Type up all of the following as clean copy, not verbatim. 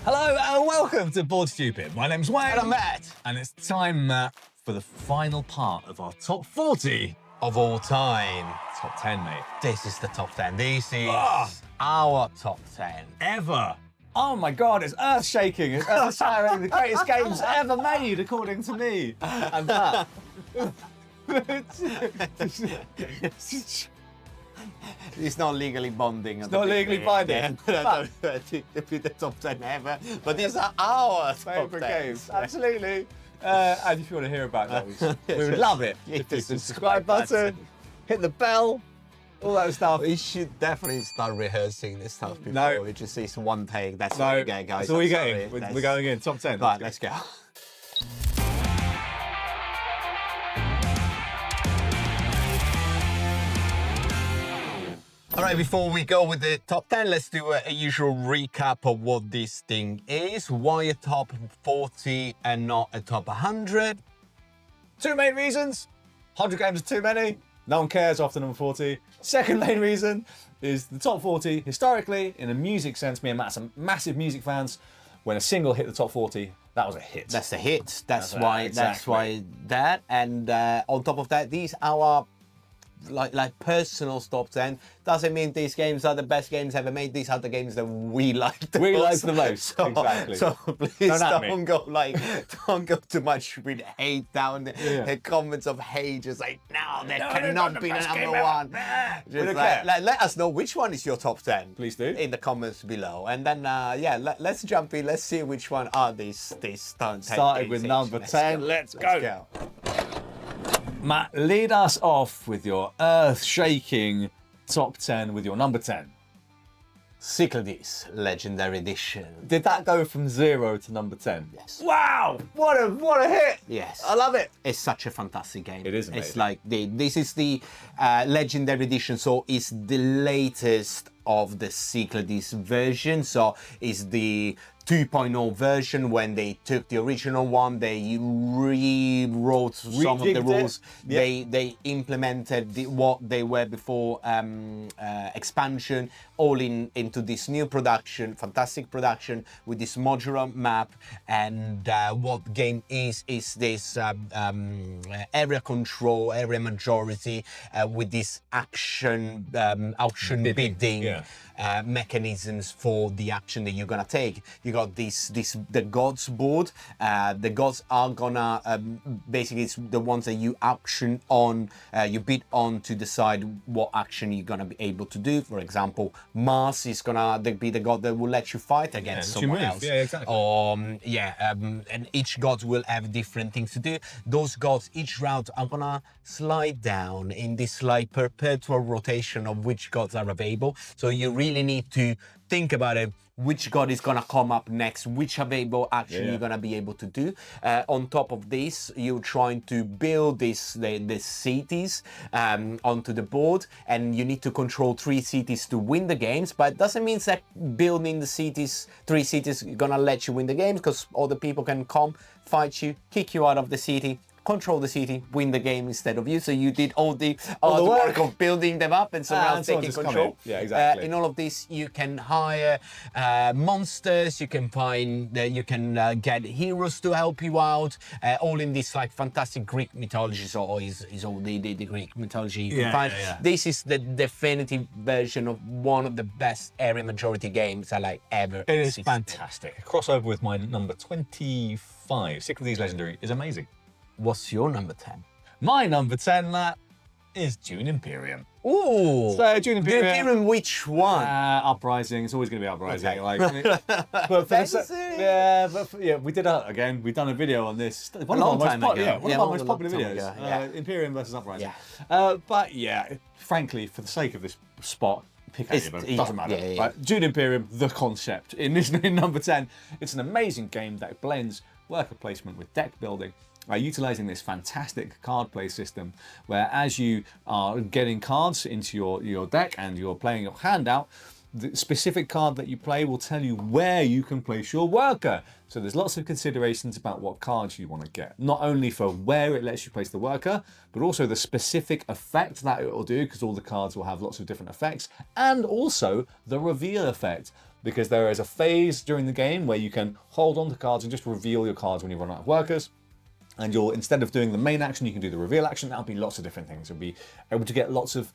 Hello and welcome to Board Stupid. My name's Wayne. And I'm Matt. And it's time, Matt, for the final part of our top 40 Of all time. top 10, mate. This is the top 10. This is Ah. our top 10. Ever. Oh my God, it's earth-shaking. It's earth-shattering. The greatest games ever made, according to me. And that. It's not legally bonding. It's not legally binding. Yeah, the top 10 ever. But these are our top Favourite 10. games. Absolutely. And if you want to hear about those, we would love it. Hit the subscribe button, hit the bell, all that stuff. We should definitely start rehearsing this stuff before No. we just see one take. That's No, all you get, guys. that's all you're I'm getting. sorry. We're going in, top 10. Right, let's go. All right, before we go with the top 10, let's do a usual recap of what this thing is. Why a top 40 and not a top 100? Two main reasons. 100 games are too many. No one cares after number 40. Second main reason is the top 40, historically, in a music sense, me and Matt are massive music fans. When a single hit the top 40, that was a hit. That's a hit. That's right, why. exactly. That's why that. And on top of that, these are our like personal top 10. Doesn't mean these games are the best games ever made. These are the games that we like the We most. like the most, So, exactly. So please Don't at me. don't go too much with hate down the comments of hate. Just like no, there cannot be the number one. Just let us know which one is your top 10. Please do. In the comments below. And then let's jump in. Let's see which one are these 10 Started with games number each. 10. Let's go. Matt, lead us off with your earth-shaking top 10 with your number 10. Cyclades Legendary Edition. Did that go from 0 to number 10? Yes. Wow! What a hit! Yes. I love it. It's such a fantastic game. It is amazing. It's like this is the Legendary Edition, so it's the latest of the Cyclades version. So it's the 2.0 version. When they took the original one, they rewrote some of the Rejigged it. rules. Yep. They implemented what they were before expansion, all into this new production, fantastic production with this modular map. And what game is this area control, area majority with this action bidding. Mechanisms for the action that you're gonna take. You got the gods board. The gods are gonna basically it's the ones that you auction on, you bid on to decide what action you're gonna be able to do. For example, Mars is gonna be the god that will let you fight against someone else. Yeah, exactly. And each god will have different things to do. Those gods each round are gonna slide down in this like perpetual rotation of which gods are available. So you really need to think about it, which god is gonna come up next, which available action you're gonna be able to do. On top of this, you're trying to build the cities onto the board, and you need to control 3 cities to win the games. But it doesn't mean that building the cities, 3 cities, gonna let you win the games, because other people can come, fight you, kick you out of the city, control the city, win the game instead of you. So you did all the work of building them up and someone else taking control. Yeah, exactly. In all of this, you can hire monsters, you can find, you can get heroes to help you out, all in this like fantastic Greek mythology. So is all the Greek mythology you can find. This is the definitive version of one of the best area majority games I like ever. It is fantastic. A crossover with my number 25. Cyclades Legendary is amazing. What's your number 10? My number 10, Matt, is Dune Imperium. Ooh! So Dune Imperium. Dune Imperium, which one? Uprising. It's always going to be Uprising. Okay. Like, but for Fantasy. we've done a video on this. One long of our time most, ago. one of our most popular long time videos. ago, yeah. Imperium versus Uprising. Yeah. But yeah, frankly, for the sake of this spot, pick any of them. yeah, Doesn't matter. yeah. Right? Dune Imperium, the concept. In number 10, it's an amazing game that blends worker placement with deck building. Utilising this fantastic card play system where as you are getting cards into your deck and you're playing your hand out, the specific card that you play will tell you where you can place your worker. So there's lots of considerations about what cards you want to get. Not only for where it lets you place the worker, but also the specific effect that it will do, because all the cards will have lots of different effects, and also the reveal effect. because there is a phase during the game where you can hold on to cards and just reveal your cards when you run out of workers. And you'll, instead of doing the main action, you can do the reveal action. That'll be lots of different things. You'll be able to get lots of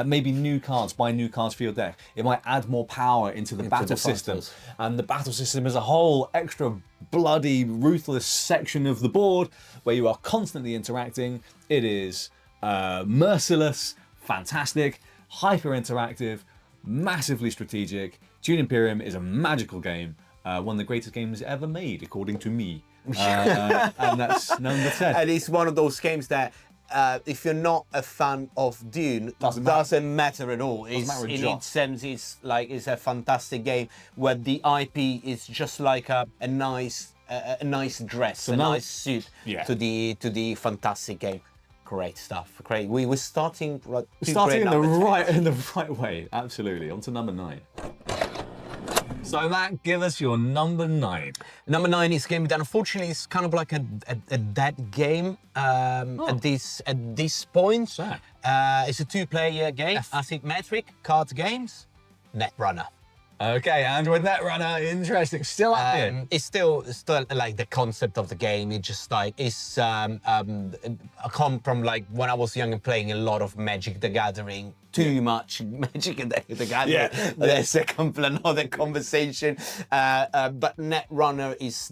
maybe new cards, buy new cards for your deck. It might add more power into the battle system. And the battle system is a whole extra bloody, ruthless section of the board where you are constantly interacting. It is merciless, fantastic, hyper interactive, massively strategic. Dune Imperium is a magical game, one of the greatest games ever made, according to me. And that's number 10. And it's one of those games that if you're not a fan of Dune, doesn't matter at all. In its sense, it's a fantastic game where the IP is just like a nice dress, a nice suit to the fantastic game. Great stuff. Great. We're starting in the right way. Absolutely. On to number 9. So that give us your number 9. Number 9 is a game that unfortunately is kind of like a dead game at this point. It's a 2-player game, asymmetric card games, Netrunner. Okay, and with Netrunner, interesting. Still up here. It's still like the concept of the game. It just like it's I come from like when I was young and playing a lot of Magic the Gathering. Too much Magic the Gathering. Yeah. There's another conversation. But Netrunner is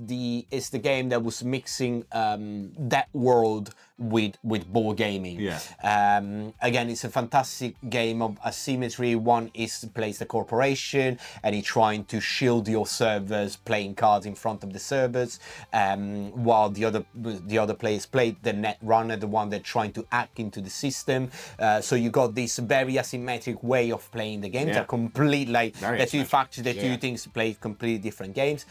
the game that was mixing that world with board gaming. Yeah. Again, it's a fantastic game of asymmetry. One is plays the corporation, and you're trying to shield your servers, playing cards in front of the servers, while the other players play the Netrunner, the one that's trying to hack into the system. So you got this very asymmetric way of playing the game. They're complete the two factions, the two things play completely different games.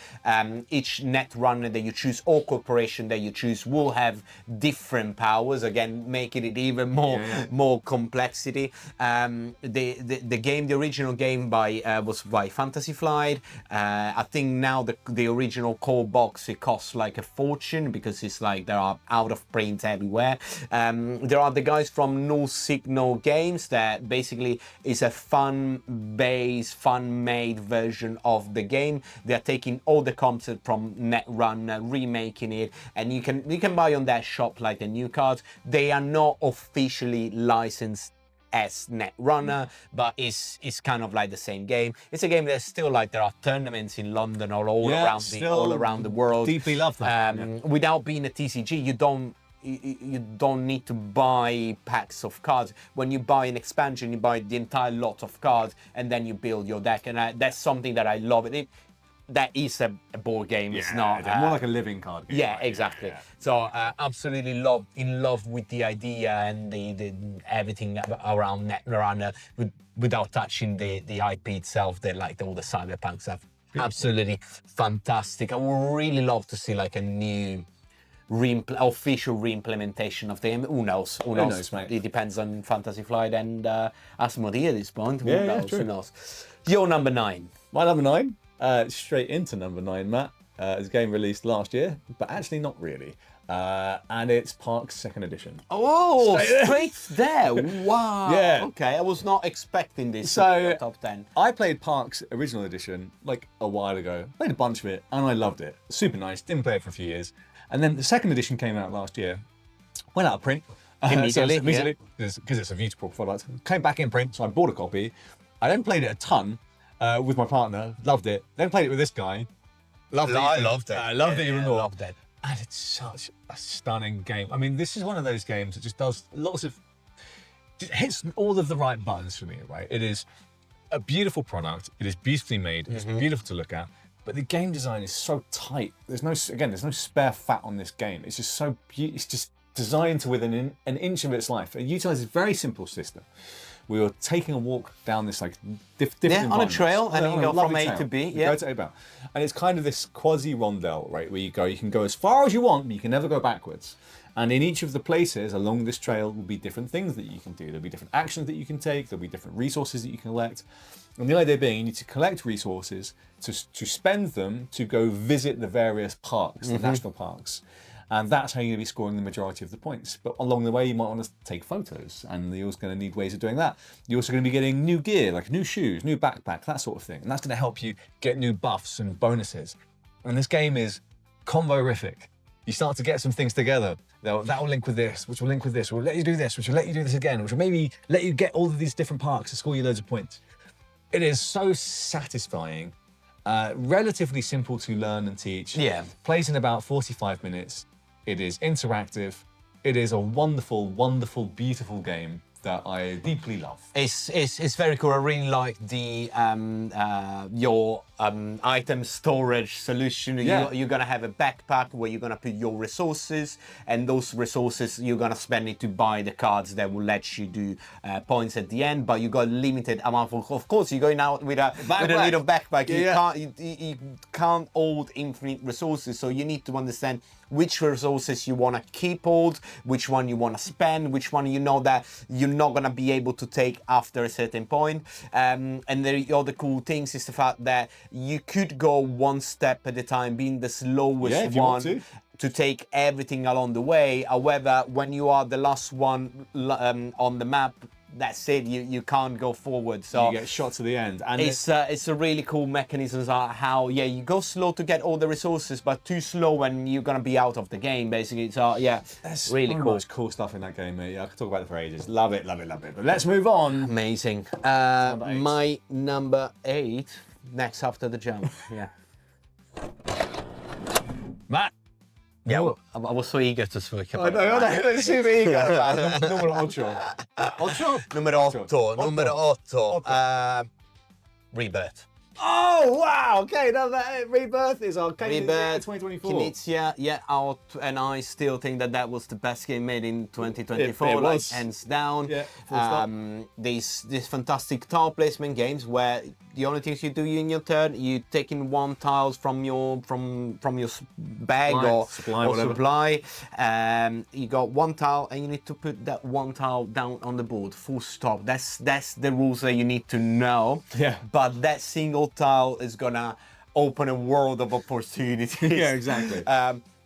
Each Netrunner that you choose or corporation that you choose will have different powers, again making it even more complexity. The original game was by Fantasy Flight. I think now the original core box, it costs like a fortune because it's like there are out of print everywhere. There are the guys from Null Signal Games that basically is a fun-based, fun-made version of the game. They're taking all the concept from Netrunner, remaking it, and you can buy on their shop like the new cards. They are not officially licensed as Netrunner, but it's kind of like the same game. It's a game that's still like there are tournaments in London all around the world. Deeply love that. Without being a TCG, you don't need to buy packs of cards. When you buy an expansion, you buy the entire lot of cards, and then you build your deck. And that's something that I love. That is a board game. It's not more like a living card game. Yeah, right? Exactly. So absolutely in love with the idea and the everything around Netrunner without touching the IP itself. All the cyberpunk stuff. Absolutely fantastic. I would really love to see like a new official re-implementation of the game. Who knows? Who knows, mate? It depends on Fantasy Flight and Asmodee at this point. Who knows? Your number 9. My number 9. Straight into number 9, Matt. It's a game released last year, but actually not really. And it's Parks 2nd edition. Oh, straight there. Wow. Yeah. Okay, I was not expecting this. So, top 10. I played Parks original edition like a while ago. Played a bunch of it, and I loved it. Super nice. Didn't play it for a few years. And then the 2nd edition came out last year. Went out of print. Immediately, because it's a beautiful product. Came back in print, so I bought a copy. I then played it a ton with my partner. Loved it. Then played it with this guy. Loved it. I loved it. I loved it even more. Loved it. And it's such a stunning game. I mean, this is one of those games that just does just hits all of the right buttons for me, right? It is a beautiful product. It is beautifully made. It's beautiful to look at. But the game design is so tight. There's no spare fat on this game. It's just so it's just designed to within an inch of its life. It utilizes a very simple system. We were taking a walk down this like different on a trail, and you go from A to B. Go to A about, and it's kind of this quasi rondel, right? Where you can go as far as you want, but you can never go backwards. And in each of the places along this trail will be different things that you can do. There'll be different actions that you can take. There'll be different resources that you can collect. And the idea being, you need to collect resources to spend them to go visit the various parks, the national parks. And that's how you're going to be scoring the majority of the points. But along the way, you might want to take photos, and you're also going to need ways of doing that. You're also going to be getting new gear, like new shoes, new backpack, that sort of thing. And that's going to help you get new buffs and bonuses. And this game is combo-rific. You start to get some things together. That will link with this, which will link with this, will let you do this, which will let you do this again, which will maybe let you get all of these different parks to score you loads of points. It is so satisfying, relatively simple to learn and teach. Yeah. Plays in about 45 minutes. It is interactive. It is a wonderful, wonderful, beautiful game that I deeply love. It's very cool. I really like the your item storage solution. Yeah. You're gonna have a backpack where you're gonna put your resources, and those resources you're gonna spend it to buy the cards that will let you do points at the end. But you got limited amount of course, you're going out with a little backpack. You can't hold infinite resources, so you need to understand which resources you want to keep hold, which one you want to spend, which one you know that you're not going to be able to take after a certain point. And the other cool things is the fact that you could go one step at a time, being the slowest one to take everything along the way. However, when you are the last one on the map, that's it. You can't go forward. So you get shot to the end, and it's a really cool mechanisms on how you go slow to get all the resources, but too slow when you're gonna be out of the game, basically. So there's really so cool. much cool stuff in that game, mate. Yeah, I could talk about it for ages. Love it, love it, love it. But let's move on. Amazing. Number 8. My number 8, next after the jump. Yeah. Matt. Yeah, I was so eager to speak about it. I know, super eager. Numero 8. Numero 8. Rebirth. Oh, wow. Okay, now that Rebirth is on Rebirth 2024. Knizia, out, and I still think that was the best game made in 2024. It was. Hands down. Yeah, full stop. These fantastic tile placement games where the only things you do in your turn, you taking one tiles from your bag or supply. You got one tile and you need to put that one tile down on the board. Full stop. That's the rules that you need to know. Yeah. But that single tile is gonna open a world of opportunities. Yeah, exactly.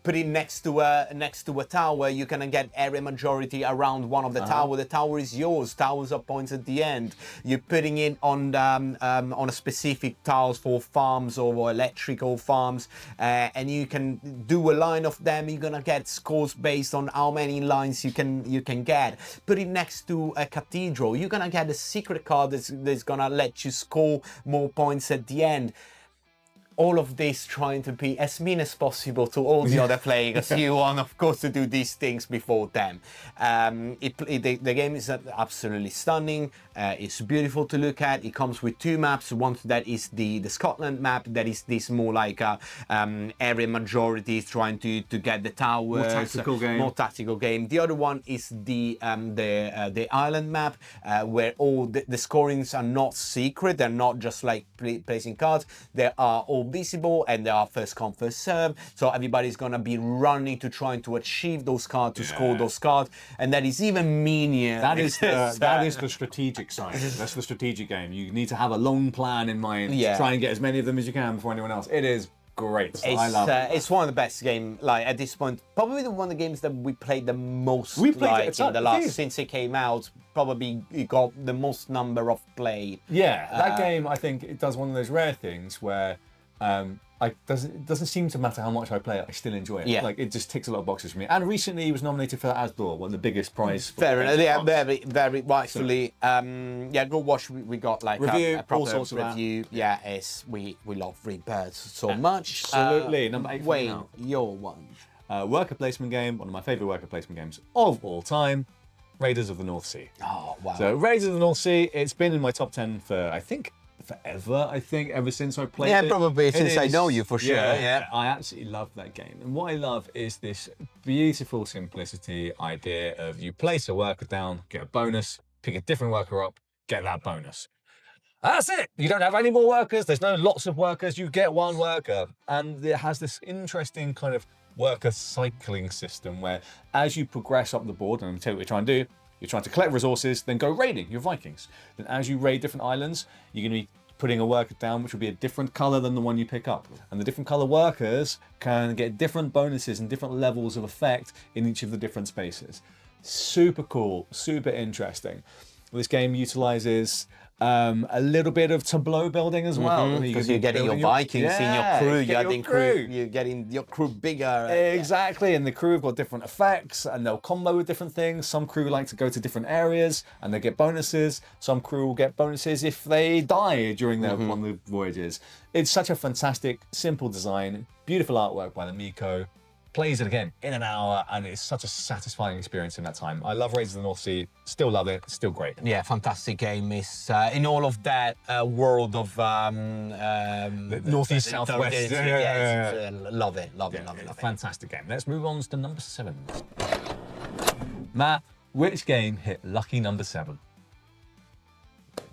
Put it next to a tower, you're gonna get area majority around one of the tower. The tower is yours. Towers are points at the end. You're putting it on a specific tiles for farms or electrical farms, and you can do a line of them. You're gonna get scores based on how many lines you can get. Put it next to a cathedral. You're gonna get a secret card that's gonna let you score more points at the end. All of this trying to be as mean as possible to all the other players. You want, of course, to do these things before them. The game is absolutely stunning. It's beautiful to look at. It comes with 2 maps. One that is the Scotland map, that is this more like area majority, trying to get the towers. More tactical game. The other one is the island map, where all the scorings are not secret. They're not just like placing cards. They are all visible, and they are first come first serve, so everybody's gonna be running to trying to achieve those cards, to score those cards, and that is even meaner. That is the strategic side. That's the strategic game. You need to have a long plan in mind to try and get as many of them as you can before anyone else. It is great. I love it. It's one of the best games, like at this point, probably one of the games that we played the most. We played it in the last since it came out. Probably it got the most number of play. Yeah, that game, I think it does one of those rare things where it doesn't seem to matter how much I play it, I still enjoy it. Yeah. Like, it just ticks a lot of boxes for me. And recently he was nominated for Asdor, one of the biggest prize. Fair enough. Yeah, very rightfully. Go watch. We got like review, a proper all sorts of review. We love Rebirth so much. Absolutely. Number 8 for me Wayne, now. your one. Worker placement game, one of my favourite worker placement games of all time, Raiders of the North Sea. Oh, wow. So Raiders of the North Sea, it's been in my top 10 for, I think, forever. Ever since I played it. Yeah, probably since I know you, for sure. Yeah. I absolutely love that game. And what I love is this beautiful simplicity idea of you place a worker down, get a bonus, pick a different worker up, get that bonus. That's it. You don't have any more workers. There's no lots of workers. You get one worker. And it has this interesting kind of worker cycling system where as you progress up the board, and I'm going to tell you what you're trying to do, you're trying to collect resources, then go raiding your Vikings. Then as you raid different islands, you're going to be putting a worker down, which will be a different color than the one you pick up. And the different color workers can get different bonuses and different levels of effect in each of the different spaces. Super cool, super interesting. This game utilizes a little bit of tableau building as well. Because you're getting your Vikings in your crew, you're getting your crew bigger. Exactly, and the crew have got different effects and they'll combo with different things. Some crew like to go to different areas and they get bonuses. Some crew will get bonuses if they die during their one of the voyages. It's such a fantastic, simple design, beautiful artwork by the Miko. Plays it again in an hour, and it's such a satisfying experience in that time. I love Raiders of the North Sea, still love it, still great. Yeah, fantastic game. It's in all of that world of Northeast, Southwest. Love it. Fantastic game. Let's move on to number 7. Matt, which game hit lucky number 7?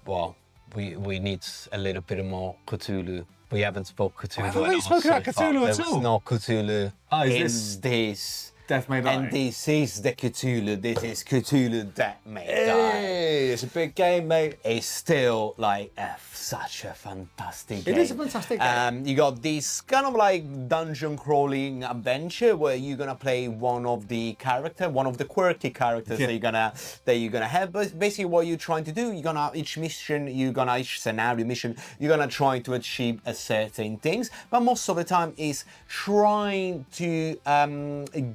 Well, we need a little bit more Cthulhu. We haven't spoken Cthulhu. Haven't we spoken about Cthulhu at all? There's no Cthulhu in this. Death May Die. And this is the Cthulhu. This is Cthulhu Death May Die. Hey, it's a big game, mate. It's still like such a fantastic game. It is a fantastic game. You got this kind of like dungeon crawling adventure where you're gonna play one of the quirky characters that you're gonna have. But basically, what you're trying to do, each scenario mission, you're gonna try to achieve a certain things. But most of the time is trying to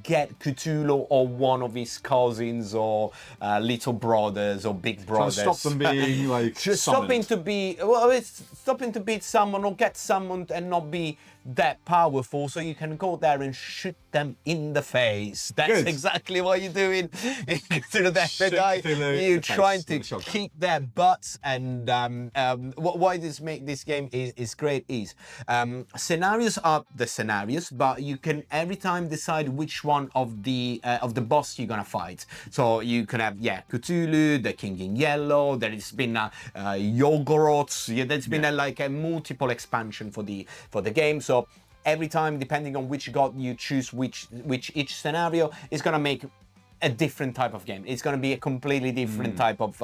get Cthulhu or one of his cousins or little brothers or big brothers. Stop them being like stopping to beat someone or get summoned and not be that powerful, so you can go there and shoot them in the face. That's exactly what you're doing in Cthulhu Death May Die. You're trying to kick their butts, and why this make this game is great is scenarios are the scenarios, but you can every time decide which one of the boss you're gonna fight. So you can have Cthulhu, the King in Yellow. There has been Yogoroths. There's been a multiple expansion for the game. So every time, depending on which god you choose, which each scenario is gonna make a different type of game. It's gonna be a completely different type of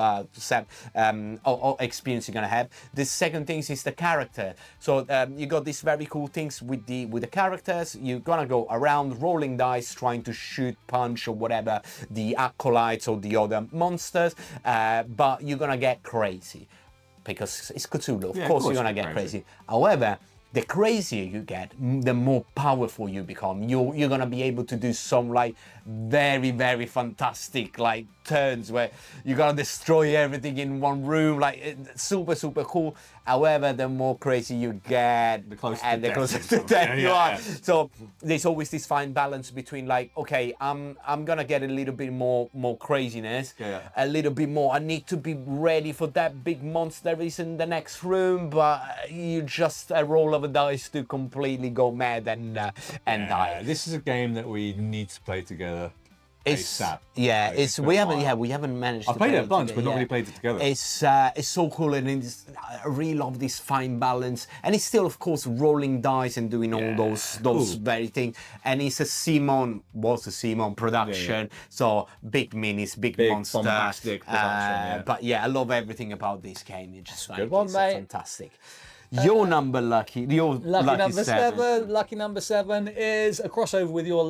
experience you're gonna have. The second thing is the character. So you got these very cool things with the characters. You're gonna go around rolling dice, trying to shoot, punch, or whatever the acolytes or the other monsters. But you're gonna get crazy because it's Cthulhu. Of course, you're gonna get crazy. However, the crazier you get, the more powerful you become. You're gonna be able to do some very, very fantastic turns where you're gonna destroy everything in one room. Super, super cool. However, the more crazy you get, the closer to death you are. So there's always this fine balance between okay, I'm gonna get a little bit more craziness, a little bit more. I need to be ready for that big monster is in the next room, but you just roll of a dice to completely go mad and die. This is a game that we need to play together. We haven't managed. I played it a bunch, but not really played it together. It's so cool, and I really love this fine balance. And it's still, of course, rolling dice and doing all those very things. And it's a Simon production, so big minis, big monster, bombastic production. But I love everything about this game. It's just good one, mate. Fantastic. Your lucky number 7 is a crossover with you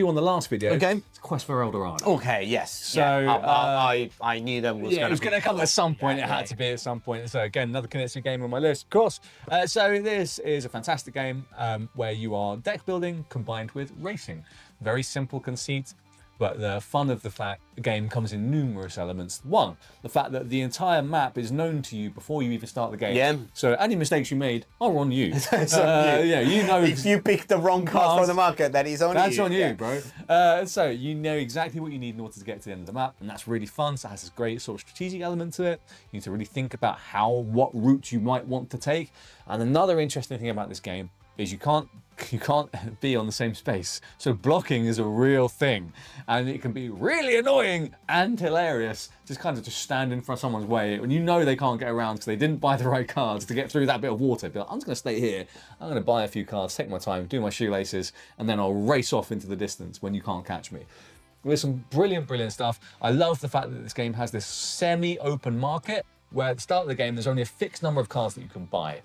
on the last video. Okay. It's Quest for El Dorado. Okay, yes. So I knew that was it was going to come at some point. It had to be at some point. So again, another Knizia game on my list, of course. So this is a fantastic game where you are deck building combined with racing. Very simple conceit. But the fun of the game comes in numerous elements. One, the fact that the entire map is known to you before you even start the game. Yeah. So any mistakes you made are on you. You know. If you pick the wrong card for the market, that is on you. That's on you, bro. So you know exactly what you need in order to get to the end of the map, and that's really fun. So it has this great sort of strategic element to it. You need to really think about what route you might want to take. And another interesting thing about this game is you can't be on the same space. So blocking is a real thing, and it can be really annoying and hilarious. Just stand in front of someone's way when you know they can't get around because they didn't buy the right cards to get through that bit of water. Be like, I'm just gonna stay here. I'm gonna buy a few cards, take my time, do my shoelaces, and then I'll race off into the distance when you can't catch me. There's some brilliant stuff. I love the fact that this game has this semi-open market. where at the start of the game, there's only a fixed number of cards that you can buy.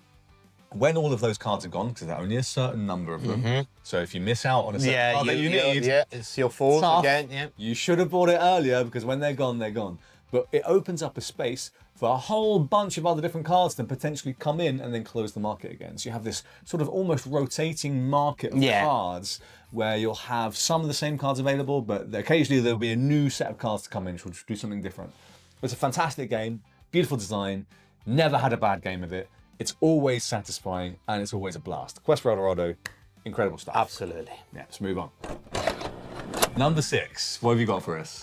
When all of those cards are gone, because there are only a certain number of them, so if you miss out on a certain card that you need, it's your fault tough. again. Yeah. You should have bought it earlier, because when they're gone, they're gone. But it opens up a space for a whole bunch of other different cards to potentially come in and then close the market again. So you have this sort of almost rotating market of cards where you'll have some of the same cards available, but occasionally there'll be a new set of cards to come in which will do something different. It's a fantastic game, beautiful design, never had a bad game of it. It's always satisfying and it's always a blast. Quest for El Dorado, incredible stuff. Absolutely. Yeah, let's move on. Number 6, what have you got for us?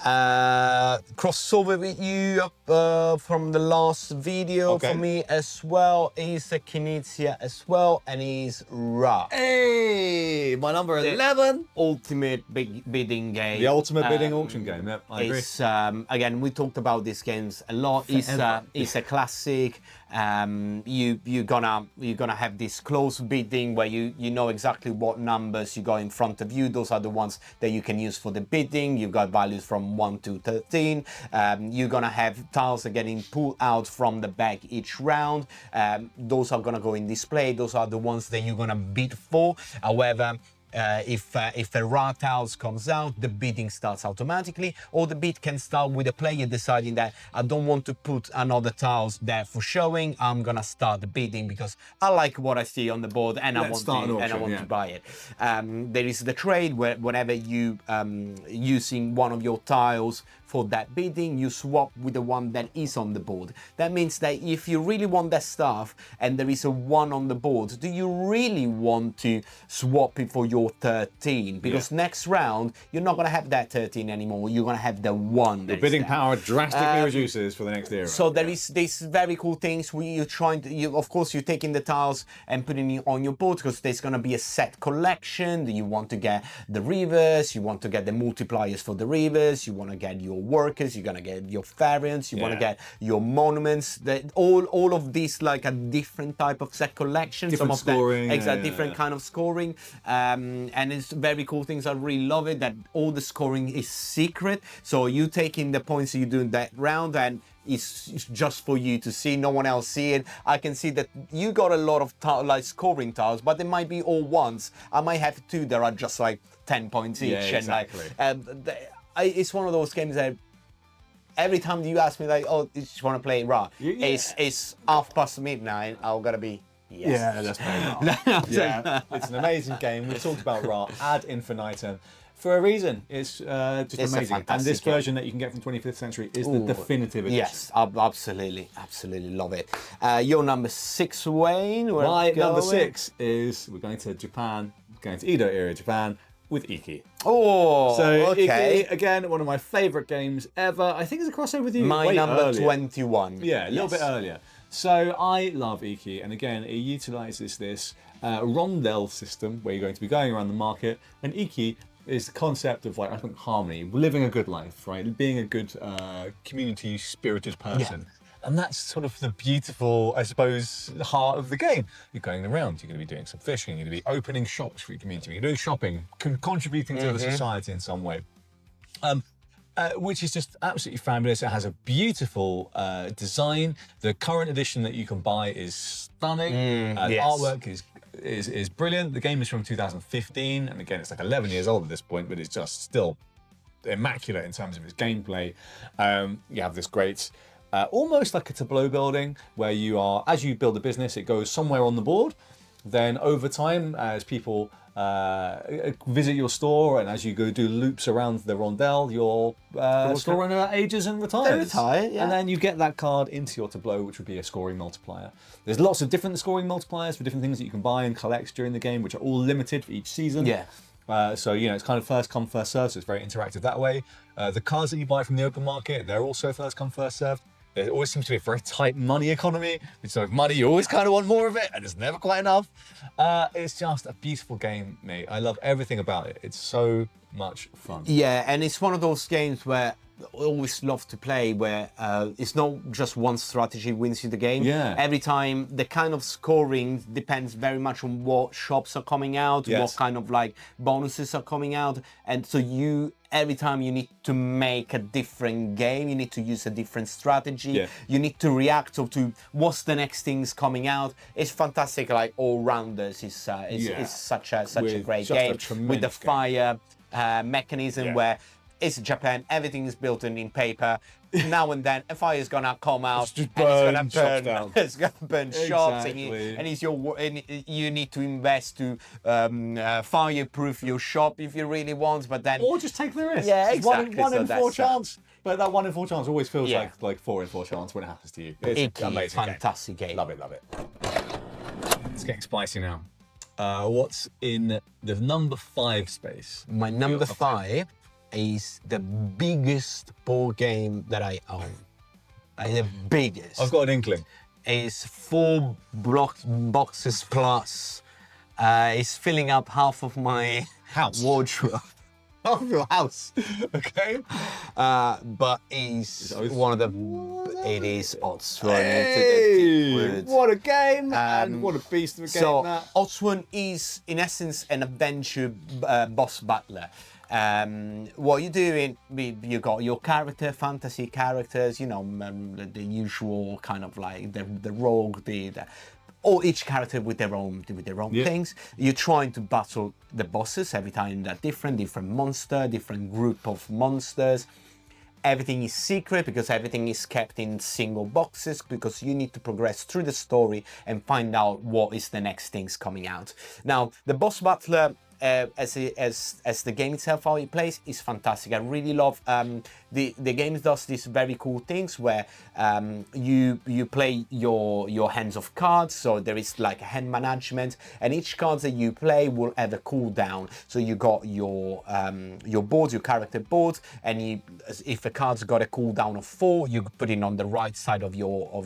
Crossover with you from the last video for me as well. He's a Knizia as well, and he's Ra. Hey, my number 11. Ultimate bidding game. The ultimate bidding auction game, yeah, I agree. It's, again, we talked about these games a lot. It's a classic. You're gonna have this close bidding where you know exactly what numbers you got in front of you. Those are the ones that you can use for the bidding. You've got values from 1 to 13. You're gonna have tiles that are getting pulled out from the bag each round. Those are gonna go in display. Those are the ones that you're gonna bid for. However, if a raw tiles comes out, the bidding starts automatically, or the bid can start with the player deciding that I don't want to put another tiles there for showing. I'm gonna start the bidding because I like what I see on the board and I want to buy it. There is the trade where whenever you using one of your tiles for that bidding, you swap with the one that is on the board. That means that if you really want that stuff and there is a 1 on the board, do you really want to swap it for your 13? Because next round, you're not gonna have that 13 anymore, you're gonna have the 1. The bidding power drastically reduces for the next era. So there is these very cool things where you're trying to, of course, you're taking the tiles and putting it on your board because there's gonna be a set collection. You want to get the rivers, you want to get the multipliers for the rivers, you wanna get your workers, you're gonna get your variants, you want to get your monuments, that all of these like a different type of set collection, different some of scoring, them different kind of scoring, and it's very cool things. I really love it that all the scoring is secret, so you taking the points you do in that round and it's just for you to see, no one else see it. I can see that you got a lot of like scoring tiles, but they might be all 1s. I might have 2 that are just like 10 points each, exactly. And like it's one of those games that every time you ask me like, oh, you just want to play Ra, it's midnight, I'm gonna be yeah, that's very yeah, it's an amazing game. We talked about Ra ad infinitum for a reason. It's just amazing. And this version that you can get from 25th Century is the definitive edition. Yes, absolutely love it. Your number 6, Wayne. My number 6 is we're going to Japan, going to Edo era Japan, with Iki. Oh, so okay. Iki, again, one of my favourite games ever. I think it's a crossover with you. My number 21. Yeah, a little bit earlier. So I love Iki, and again, it utilises this rondel system where you're going to be going around the market, and Iki is the concept of, like, I think, harmony, living a good life, right? Being a good community-spirited person. Yeah. And that's sort of the beautiful, I suppose, heart of the game. You're going around, you're going to be doing some fishing, you're going to be opening shops for your community, you're doing shopping, contributing to the society in some way. Which is just absolutely fabulous. It has a beautiful design. The current edition that you can buy is stunning. The artwork is brilliant. The game is from 2015, and again, it's like 11 years old at this point, but it's just still immaculate in terms of its gameplay. You have this great, almost like a tableau building, where you are, as you build a business, it goes somewhere on the board. Then over time, as people visit your store, and as you go do loops around the rondel, your store owner ages and retires. They retire, yeah. And then you get that card into your tableau, which would be a scoring multiplier. There's lots of different scoring multipliers for different things that you can buy and collect during the game, which are all limited for each season. Yeah. So, you know, it's kind of first come, first served, so it's very interactive that way. The cards that you buy from the open market, they're also first come, first served. There always seems to be a very tight money economy. So with money, you always kind of want more of it, and it's never quite enough. It's just a beautiful game, mate. I love everything about it. It's so much fun. Yeah, and it's one of those games where always love to play where it's not just one strategy wins you the game. Yeah. Every time the kind of scoring depends very much on what shops are coming out, Yes. what kind of like bonuses are coming out, and so every time you need to make a different game, you need to use a different strategy. Yeah. You need to react to what's the next thing's coming out. It's fantastic, like all rounders. It's such a great just a game with the tremendous game. fire mechanism Yeah. where it's Japan, everything is built in paper. Now and then a fire's gonna come out just and it's gonna burn shops burn. down. It's gonna burn shops, Exactly. and you need to invest to fireproof your shop if you really want. But then Or just take the risk. Yeah, It's one exactly. in So 4 that's, chance. But that 1 in 4 chance always feels Yeah. like 4 in 4 chance when it happens to you. It's it's an amazing fantastic game. Love it, love it. It's getting spicy now. What's in the number 5 space? My number 5 is the biggest board game that I own. Like the biggest. I've got an inkling. It's 4 boxes plus. It's filling up half of my House. wardrobe. Half of your house. Okay. But it's one of the. It is odds thrown into the Hey, wood. what a game, and what a beast of a game So, that. Oddswon is, in essence, an adventure boss battler. What you do you got your character, fantasy characters, the usual kind of like the rogue, or each character with their own Yeah. things. You're trying to battle the bosses every time. They're different monster, different group of monsters. Everything is secret because everything is kept in single boxes because you need to progress through the story and find out what is the next things coming out. Now, the boss battler, as the game itself, how it plays, is fantastic. I really love the game does these very cool things where you play your hands of cards, so there is like a hand management, and each card that you play will have a cooldown. So you got your board, your character board, and if a card's got a cooldown of 4, you put it on the right side of your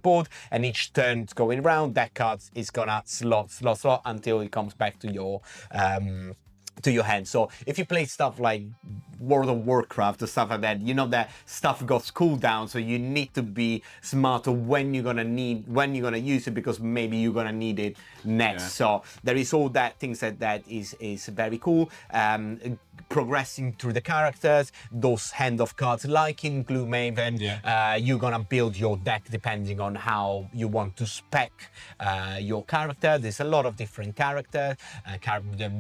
board, and each turn going around, that card is gonna slot until it comes back to your hand. So if you play stuff like World of Warcraft or stuff like that, that stuff got cooldown, so you need to be smarter when you're gonna use it, because maybe you're gonna need it next. Yeah. So there is all that things that is very cool. Progressing through the characters, those hand of cards like in Gloomhaven, you're gonna build your deck depending on how you want to spec your character. There's a lot of different characters,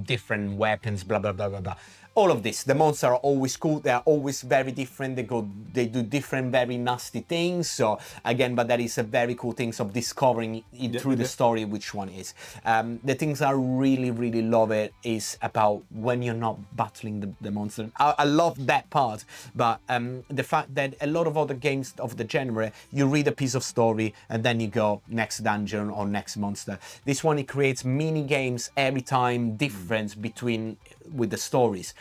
different weapons, blah blah blah blah blah. All of this, the monsters are always cool. They are always very different. They do different, very nasty things. So again, but that is a very cool things of discovering through the story which one is. The things I really, really love it is about when you're not battling the monster. I love that part, but the fact that a lot of other games of the genre, you read a piece of story and then you go next dungeon or next monster. This one, it creates mini games every time, difference with the stories.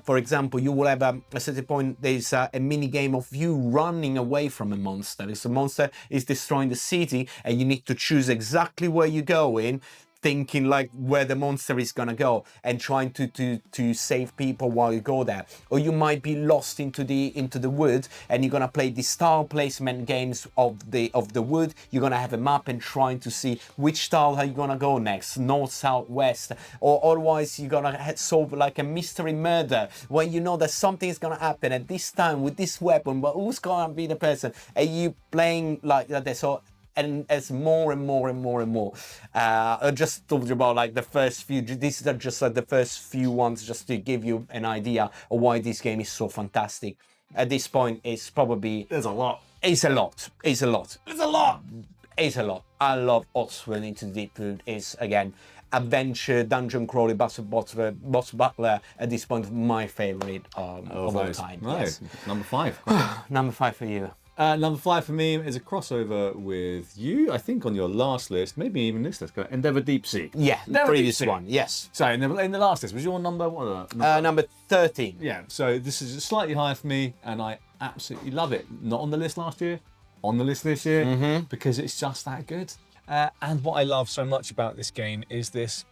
For example, you will have a certain point, there's a mini game of you running away from a monster. If a monster is destroying the city and you need to choose exactly where you go in, thinking like where the monster is gonna go and trying to save people while you go there. Or you might be lost into the wood and you're gonna play the tile placement games of the wood. You're gonna have a map and trying to see which tile are you gonna go next, north, south, west, or otherwise you're gonna solve like a mystery murder where you know that something is gonna happen at this time with this weapon, but who's gonna be the person? Are you playing like that? So and as more and more and more and more. I just told you about like the first few. These are just like the first few ones, just to give you an idea of why this game is so fantastic. At this point, it's probably There's a lot. It's a lot. It's a lot. There's a lot. It's a lot. I love Oddswon Into the Deep Wood. It's again adventure, dungeon crawler, boss battler. At this point, my favorite of all time. Right. Yes. Number 5. Number 5 for you. Number 5 for me is a crossover with you, I think on your last list, maybe even this list, Endeavour Deep Sea. Yeah, the Endeavour previous Deep Sea. one. Yes. So in the last list, was your number what? Number 13. Yeah, so this is slightly higher for me, and I absolutely love it. Not on the list last year, on the list this year, because it's just that good. And what I love so much about this game is this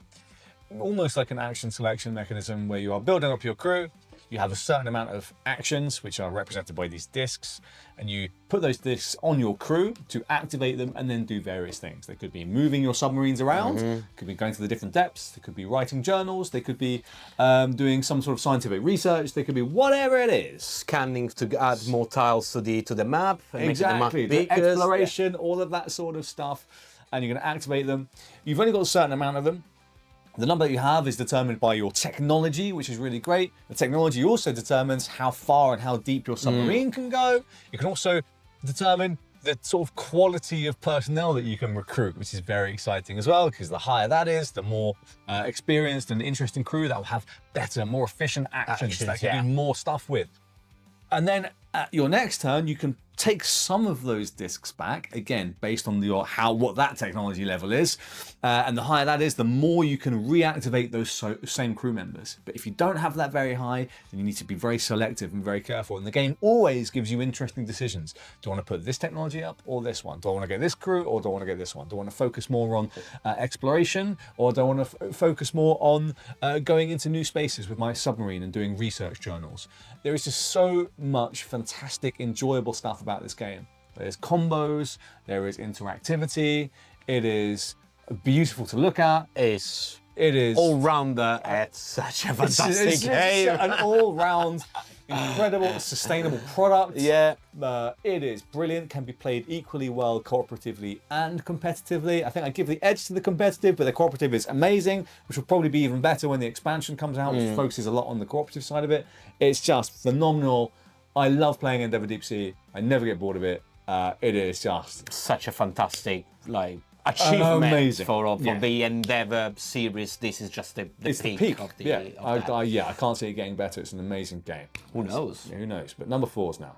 almost like an action selection mechanism where you are building up your crew, You have a certain amount of actions, which are represented by these discs, and you put those discs on your crew to activate them and then do various things. They could be moving your submarines around, could be going to the different depths, they could be writing journals, they could be doing some sort of scientific research, they could be whatever it is. Scanning to add more tiles to the map. And Exactly, make the map the bigger. exploration, all of that sort of stuff, and you're going to activate them. You've only got a certain amount of them. The number that you have is determined by your technology, which is really great. The technology also determines how far and how deep your submarine can go. You can also determine the sort of quality of personnel that you can recruit, which is very exciting as well, because the higher that is, the more experienced and interesting crew that will have better, more efficient actions that can do more stuff with. And then at your next turn, you can take some of those discs back, again, based on what that technology level is. And the higher that is, the more you can reactivate those same crew members. But if you don't have that very high, then you need to be very selective and very careful. And the game always gives you interesting decisions. Do I want to put this technology up or this one? Do I want to get this crew or do I want to get this one? Do I want to focus more on exploration, or do I want to focus more on going into new spaces with my submarine and doing research journals? There is just so much fantastic, enjoyable stuff about this game. There's combos, there is interactivity, it is beautiful to look at. It is all-rounder. It's such a fantastic game. An all-round, incredible, sustainable product. Yeah. It is brilliant, can be played equally well cooperatively and competitively. I think I give the edge to the competitive, but the cooperative is amazing, which will probably be even better when the expansion comes out, which focuses a lot on the cooperative side of it. It's just phenomenal. I love playing Endeavour Deep Sea. I never get bored of it. It is just such a fantastic achievement amazing. for the Endeavour series. This is just the peak of the. I can't see it getting better. It's an amazing game. Who knows? Who knows? But number 4's now.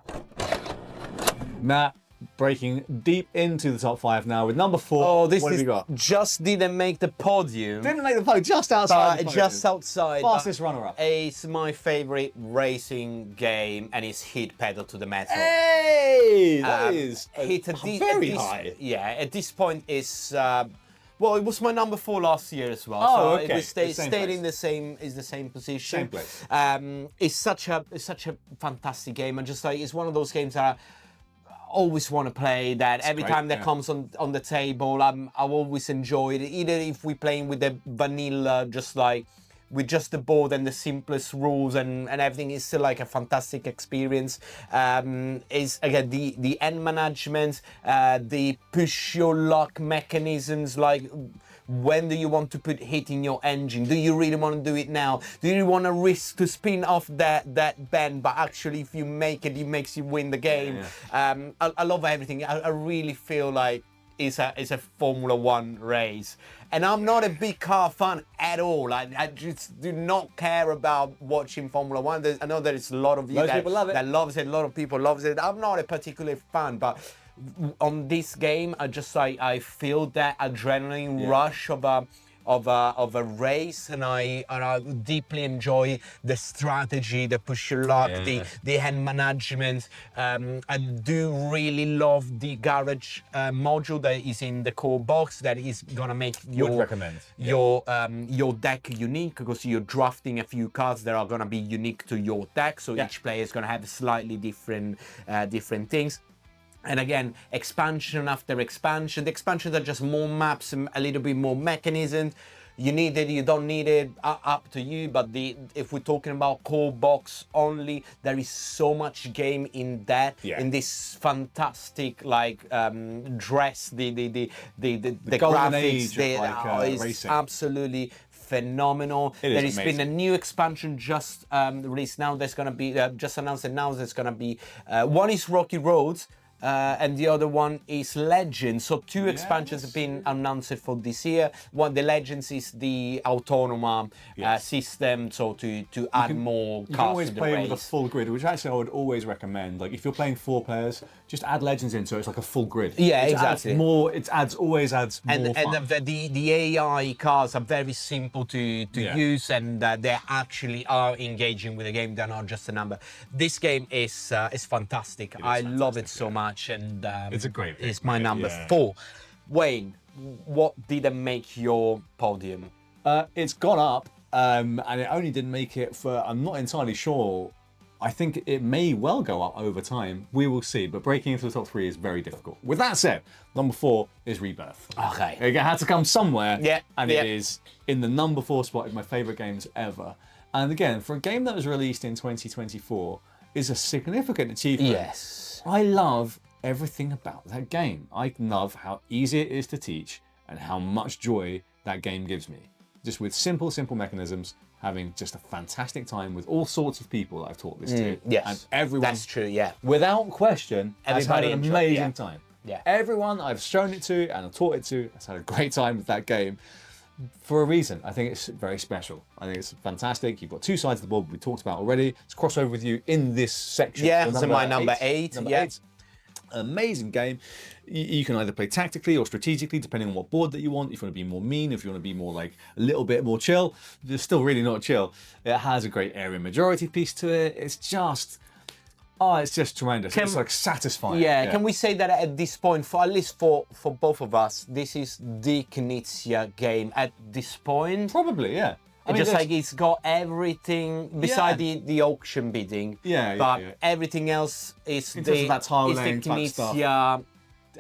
Matt, breaking deep into the top 5 now with number 4. Oh, this what have you got? just didn't make the podium. Didn't make the podium, just outside. Just outside. Fastest runner-up. It's my favorite racing game, and it's hit pedal to the metal. Hey, that is very high. Yeah, at this point it's. Well, it was my number 4 last year as well. Oh, so okay. It stayed in the same position. Same place. It's such a fantastic game, and just it's one of those games that I always want to play. That every time that comes on the table, I always enjoy it. Either if we're playing with the vanilla, with just the board and the simplest rules and everything, is still a fantastic experience. Is again the end management, the push your luck mechanisms, when do you want to put hit in your engine? Do you really want to do it now? Do you want to risk to spin off that bend, but actually if you make it, it makes you win the game? I love everything. I really feel like it's a Formula 1 race. And I'm not a big car fan at all. I just do not care about watching Formula 1. I know there's a lot of you that loves it. A lot of people loves it. I'm not a particular fan, but on this game, I feel that adrenaline rush of a race, and I deeply enjoy the strategy, the push your luck, the hand management. I do really love the garage module that is in the core box, that is gonna make your deck unique, because you're drafting a few cards that are gonna be unique to your deck. So each player is gonna have slightly different things. And again, expansion after expansion. The expansions are just more maps and a little bit more mechanisms. You need it, you don't need it, up to you. But if we're talking about core box only, there is so much game in that, in this fantastic dress, the graphics, it's absolutely phenomenal. There has been a new expansion just released now. There's gonna be just announced now. There's gonna be one is Rocky Roads. And the other one is Legends. So 2 expansions have been announced for this year. One, the Legends, is the Autonoma system, so to add more cards. You can always play with a full grid, which actually I would always recommend. If you're playing 4 players, just add Legends in, so it's like a full grid. Yeah, exactly. Always adds more fun. And the AI cards are very simple to use, and they actually are engaging with the game. They're not just a number. This game is fantastic. I love it so much. And it's a great game. It's my number 4. Wayne, what didn't make your podium? It's gone up and it only didn't make it for, I'm not entirely sure. I think it may well go up over time. We will see, but breaking into the top 3 is very difficult. With that said, number 4 is Rebirth. Okay. It had to come somewhere, Yeah, and yeah. it is in the number 4 spot of my favorite games ever. And again, for a game that was released in 2024, is a significant achievement. Yes. I love everything about that game. I love how easy it is to teach and how much joy that game gives me. Just with simple mechanisms, having just a fantastic time with all sorts of people that I've taught this to. Yes, and everyone, that's true, yeah. without question, has had Everybody an enjoyed- amazing yeah. time. Yeah. Everyone I've shown it to and I've taught it to has had a great time with that game for a reason. I think it's very special. I think it's fantastic. You've got 2 sides of the board we talked about already. It's crossover with you in this section. Yeah, so my number 8. Number Yeah. 8. Amazing game. You can either play tactically or strategically, depending on what board that you want. If you want to be more mean, if you want to be more like a little bit more chill, it's still really not chill. It has a great area majority piece to it. It's just tremendous. It's like satisfying. Yeah, can we say that at this point, for at least for both of us, this is the Knizia game at this point? Probably, yeah. I mean, Just there's- like it's got everything beside the auction bidding. Yeah, but yeah. everything else is In terms of that tile is the laying type stuff. Knizia,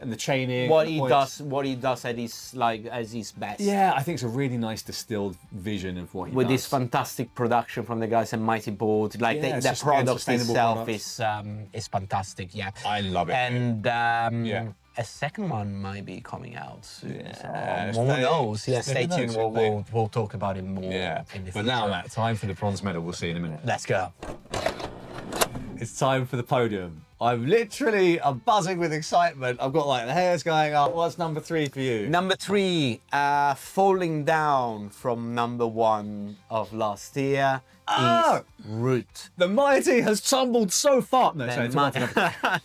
and the chaining. what the he points. does, what he does at his best. Yeah, I think it's a really nice distilled vision of what he With does. this fantastic production from the guys at Mighty Board, like Yeah, it's the just, again, product sustainable itself product. is fantastic. Yeah, I love it. And Yeah. a second one might be coming out soon. Yeah, So, who knows? Yeah, stay who knows? tuned. We'll talk about it more. Yeah, in the but future. now, Matt, time for the bronze medal. We'll see in a minute. Let's go. It's time for the podium. I'm buzzing with excitement. I've got like the hairs going up. What's number 3 for you? Number 3, falling down from number 1 of last year Ah! is Root. The mighty has tumbled so far. No, sorry, The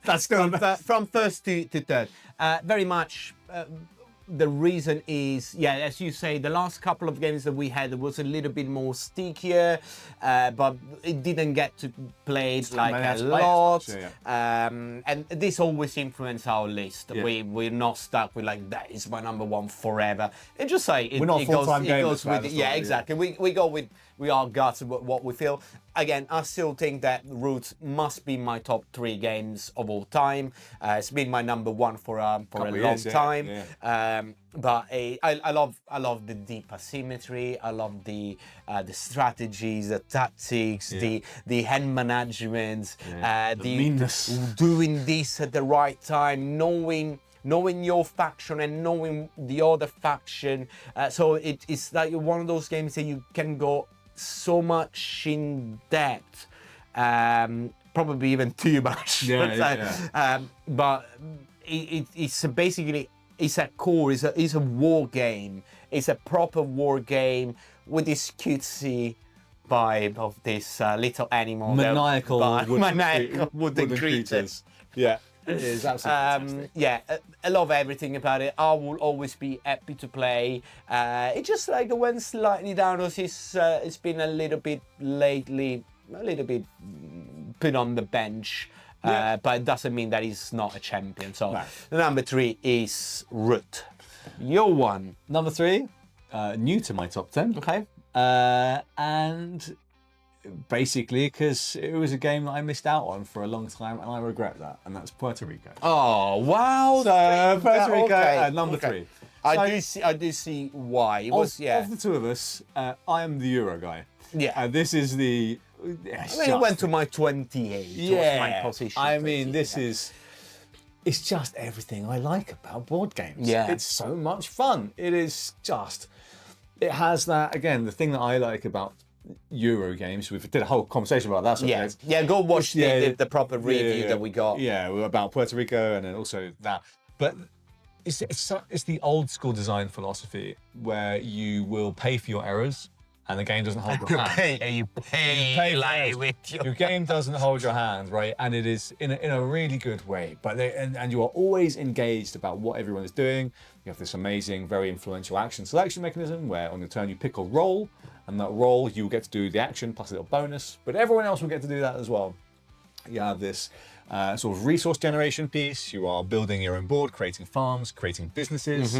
that's still from first to third. Very much. The reason is, yeah, as you say, the last couple of games that we had was a little bit more stickier, but it didn't get to play it like a lot. And this always influences our list. Yeah. We're not stuck with like, that is my number 1 forever. It just say it, We're not it goes, full-time it gamers, goes man, with that's yeah, not- exactly. We go with our guts and what we feel. Again, I still think that Roots must be my top 3 games of all time. It's been my number 1 for a long years, yeah, time. yeah. But I love the deep asymmetry. I love the strategies, the tactics, the hand management, the meanness, doing this at the right time, knowing your faction and knowing the other faction. So it's like one of those games that you can go so much in depth, probably even too much. But it's basically, it's a core, it's a war game. It's a proper war game with this cutesy vibe of this little animal. maniacal wooden creatures. Yeah, it is absolutely fantastic. Yeah, I love everything about it. I will always be happy to play. It just like went slightly down. It's been a little bit lately, put on the bench. But it doesn't mean that he's not a champion. So the number 3 is Root. Your one. Number 3, new to my top 10. Okay. And basically because it was a game that I missed out on for a long time and I regret that, and that's Puerto Rico. Oh, wow. So Puerto Rico Okay, at number 3. I do see why. It was, Of the 2 of us, I am the Euro guy. Yeah. And this is the... I mean, it went to my 28. Yeah, was my position. I mean, it's just everything I like about board games. Yeah. It's so much fun. It has that, again, the thing that I like about Euro games. We did a whole conversation about that. Yeah, go watch the proper review that we got. Yeah, about Puerto Rico and then also that. But it's the old school design philosophy where you will pay for your errors and the game doesn't hold your hand. You pay with Your game doesn't hold your hand, right? And it is in a really good way. But and you are always engaged about what everyone is doing. You have this amazing, very influential action selection mechanism where on your turn you pick a roll, and that roll you get to do the action plus a little bonus. But everyone else will get to do that as well. You have this sort of resource generation piece. You are building your own board, creating farms, creating businesses,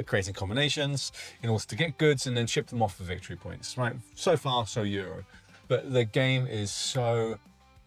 creating combinations in order to get goods and then ship them off for victory points, right? So far, so Euro. But the game is so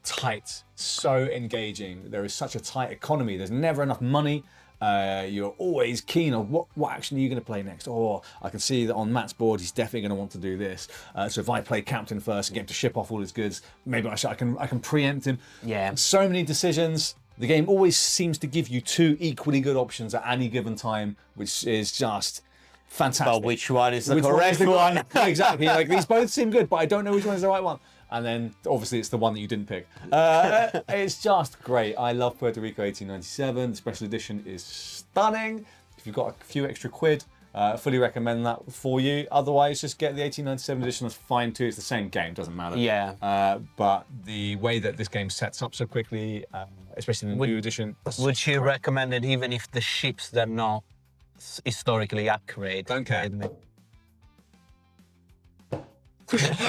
tight, so engaging. There is such a tight economy. There's never enough money. You're always keen on what action are you going to play next. Or I can see that on Matt's board, he's definitely going to want to do this. So if I play captain first and get him to ship off all his goods, maybe I can preempt him. Yeah. So many decisions. The game always seems to give you two equally good options at any given time, which is just fantastic. But which one is the correct one? Exactly. Like, these both seem good, but I don't know which one is the right one. And then, obviously, it's the one that you didn't pick. It's just great. I love Puerto Rico 1897. The special edition is stunning. If you've got a few extra quid, fully recommend that for you. Otherwise, just get the 1897 edition. That's fine too. It's the same game. Doesn't matter. Yeah. But the way that this game sets up so quickly, especially in the new edition. Would you recommend it even if the ships they're not historically accurate? Don't care. I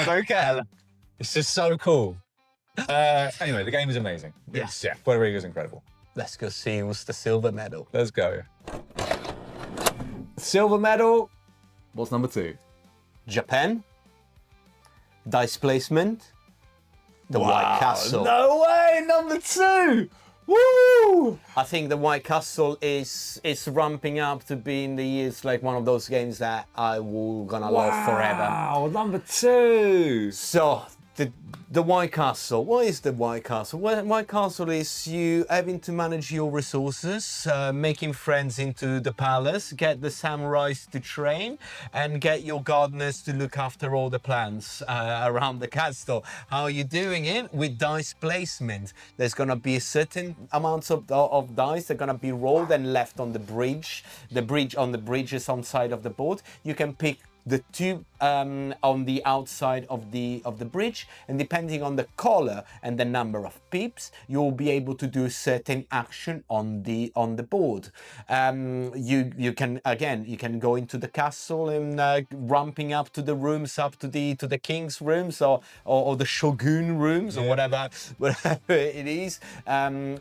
don't care. It's just so cool. Anyway, the game is amazing. Yeah. Puerto Rico is incredible. Let's go see who's the silver medal. Let's go. Silver medal. What's number 2? Japan. Dice placement. The White Castle. No way, number 2. Woo! I think the White Castle is ramping up to being the years like one of those games that I will gonna love forever. Wow, number 2. So the White Castle. What is the White Castle? Well, White Castle is you having to manage your resources, making friends into the palace, get the samurais to train, and get your gardeners to look after all the plants around the castle. How are you doing it? With dice placement. There's gonna be a certain amounts of dice that are gonna be rolled and left on the bridge. On the bridges on side of the board. You can pick the two on the outside of the bridge, and depending on the color and the number of pips, you'll be able to do certain action on the board. You can go into the castle and ramping up to the rooms, up to the king's rooms or the shogun rooms, or whatever it is,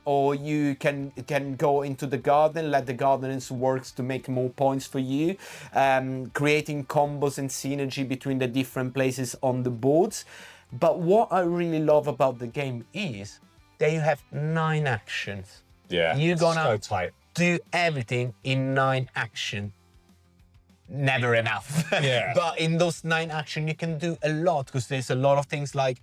or you can go into the garden, let the gardeners work to make more points for you, creating combos and synergy between the different places on the boards. But what I really love about the game is that you have 9 actions. Yeah, you're gonna so tight. Do everything in 9 action. Never enough. Yeah. But in those 9 action, you can do a lot, because there's a lot of things like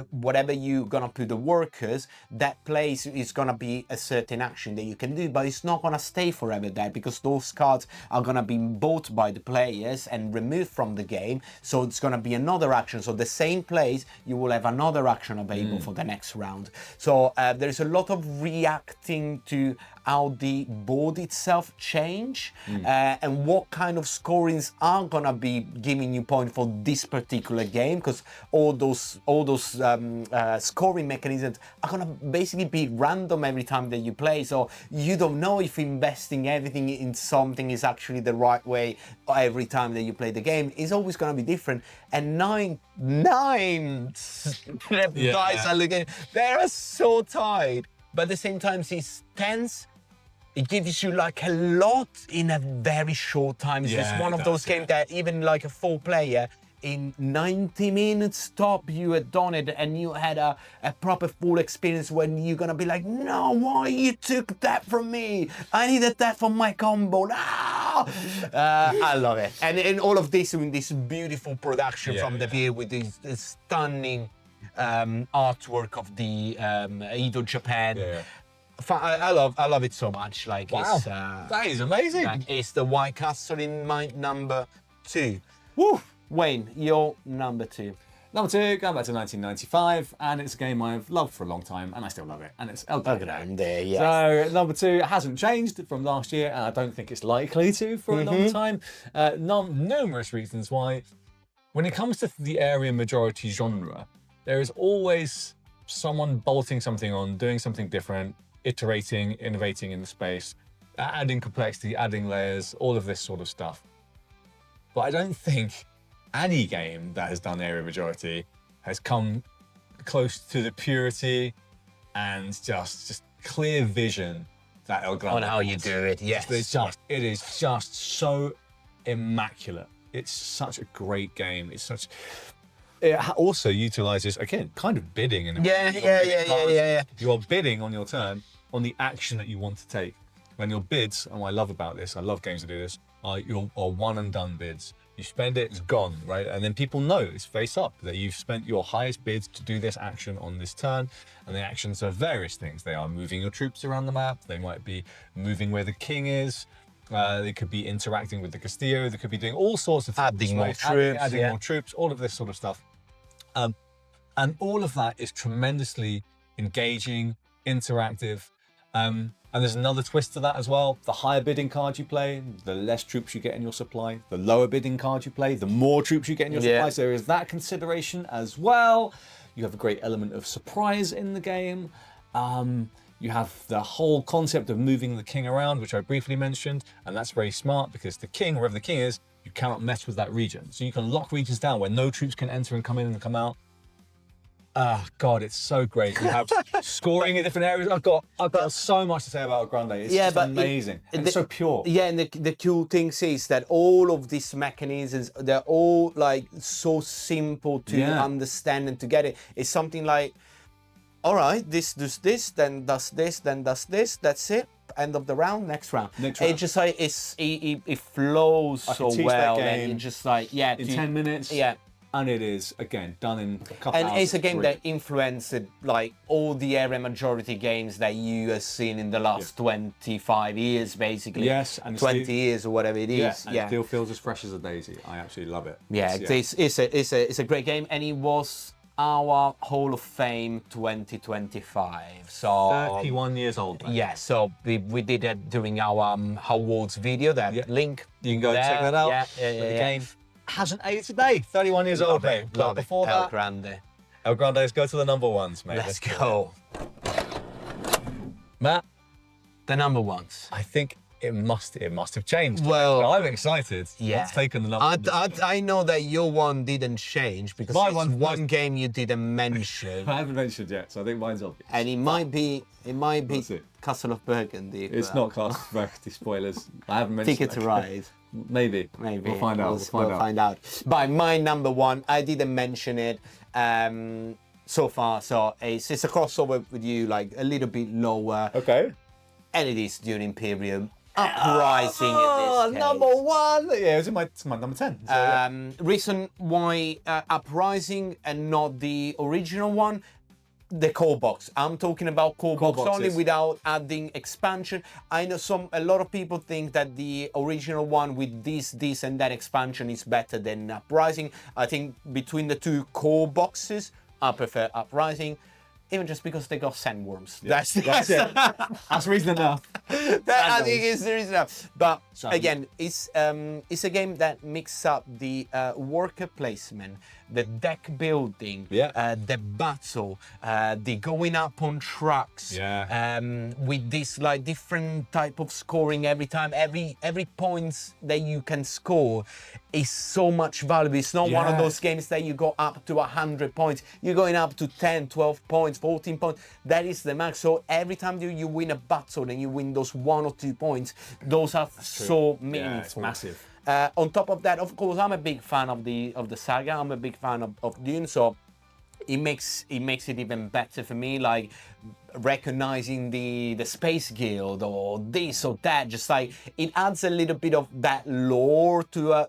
whatever you gonna put the workers, that place is gonna be a certain action that you can do, but it's not gonna stay forever there, because those cards are gonna be bought by the players and removed from the game. So it's gonna be another action. So the same place, you will have another action available for the next round. So there's a lot of reacting to how the board itself change and what kind of scorings are gonna be giving you point for this particular game, because all those scoring mechanisms are gonna basically be random every time that you play. So you don't know if investing everything in something is actually the right way every time that you play the game. It's always gonna be different. And nine dice are looking, they're so tight, but at the same time it's tense. It gives you like a lot in a very short time. It's just one of those games that even like a 4-player, in 90 minutes top, you had done it and you had a proper full experience when you're gonna be like, no, why you took that from me? I needed that for my combo. No! I love it. And all of this in this beautiful production from the beer with this stunning artwork of the Edo Japan. I love it so much. Like, wow, it's, that is amazing. It's the White Castle in my number 2. Woo! Wayne, your number 2. Number 2, going back to 1995, and it's a game I've loved for a long time, and I still love it, and it's El Grande. Yes. So number 2 hasn't changed from last year, and I don't think it's likely to for a long time. Numerous reasons why. When it comes to the area majority genre, there is always someone bolting something on, doing something different, iterating, innovating in the space, adding complexity, adding layers, all of this sort of stuff. But I don't think any game that has done area majority has come close to the purity and just clear vision that El Grande On how you has. do it, yes. It is just so immaculate. It's such a great game. It also utilizes, again, kind of bidding in a way. Yeah. You are bidding on your turn on the action that you want to take. When your bids, and what I love about this, I love games that do this, are one and done bids. You spend it, it's gone, right? And then people know it's face up that you've spent your highest bids to do this action on this turn. And the actions are various things. They are moving your troops around the map. They might be moving where the king is. They could be interacting with the Castillo. They could be doing all sorts of things. Adding more troops. Adding more troops, all of this sort of stuff. And all of that is tremendously engaging, interactive. And there's another twist to that as well. The higher bidding card you play, the less troops you get in your supply. The lower bidding card you play, the more troops you get in your supply. So there is that consideration as well. You have a great element of surprise in the game. You have the whole concept of moving the king around, which I briefly mentioned, and that's very smart because the king, wherever the king is, you cannot mess with that region. So you can lock regions down where no troops can enter and come in and come out. Oh God, it's so great. You have scoring in different areas. I've got so much to say about Grande. It's just amazing. And it's so pure. Yeah, and the cool thing is that all of these mechanisms, they're all like so simple to understand and to get it. It's something like, all right, this does this, then does this, then does this. That's it. End of the round. Next round. It just like it flows so well. And it's just like in 10 minutes. Yeah. And it is, again, done in a couple hours. And it's a game that influenced like all the area majority games that you have seen in the last 25 years, basically. Yes, and 20 years or whatever it is. And it still feels as fresh as a daisy. I absolutely love it. Yeah, it's a great game, and it was our Hall of Fame 2025. So 31 years old. Right? Yeah, so we did it during our awards video. That link. You can go check that out. Yeah. The game hasn't aged today. 31 years old, mate. But before El that, Grande. El Grande, let's go to the number ones, mate. Let's go. Matt, The number ones. I think it must have changed. Well, but I'm excited. Yeah. What's taken the number? I know that your one didn't change because My it's one's one game you didn't mention. I haven't mentioned yet, so I think mine's obvious. And it might be What's it? Castle of Burgundy. It's not Castle Burgundy, spoilers. I haven't mentioned Ticket to Ride. Maybe. Maybe. We'll find out. We'll find out. But my number one, I didn't mention it so far. So it's a crossover with you, like a little bit lower. Okay. And it is Dune Imperium. Uprising in this case. Number one. Yeah, it's my number 10. So, Reason why Uprising and not the original one, the core box. I'm talking about core box only without adding expansion. I know a lot of people think that the original one with this and that expansion is better than Uprising. I think between the two core boxes, I prefer Uprising. Even just because they got sandworms. Yeah. That's it. That's reason enough. I think it's the reason enough. But again, it's a game that mixes up the worker placement, the deck building, the battle, the going up on trucks, with this like different type of scoring every time. Every points that you can score is so much valuable. It's not one of those games that you go up to 100 points. You're going up to 10, 12 points, 14 points. That is the max. So every time you win a battle and you win those 1 or 2 points, those are so meaningful. Yeah, it's massive. On top of that, of course, I'm a big fan of the saga. I'm a big fan of Dune, so it makes it even better for me. Like recognizing the Space Guild or this or that, just like it adds a little bit of that lore to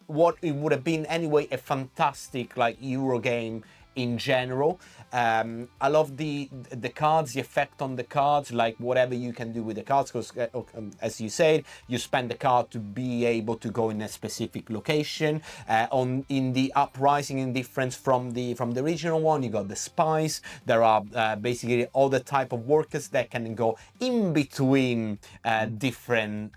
what it would have been anyway, a fantastic like Euro game in general. I love the cards, the effect on the cards, like whatever you can do with the cards, because as you said, you spend the card to be able to go in a specific location. In the Uprising, in difference from the original one, you got the spies. There are basically other type of workers that can go in between different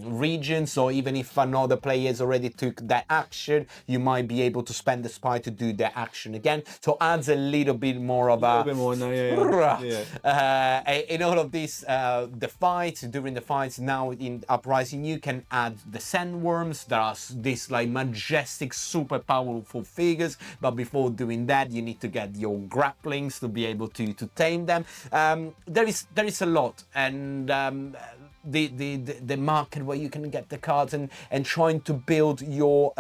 regions. So even if another player has already took that action, you might be able to spend the spy to do that action again. So adds a little bit more of A little bit more, no, yeah. in all of these, the fights, during the fights now in Uprising, you can add the sandworms. There are these like majestic, super powerful figures, but before doing that, you need to get your grapplings to be able to tame them. There is a lot, and the market where you can get the cards and trying to build your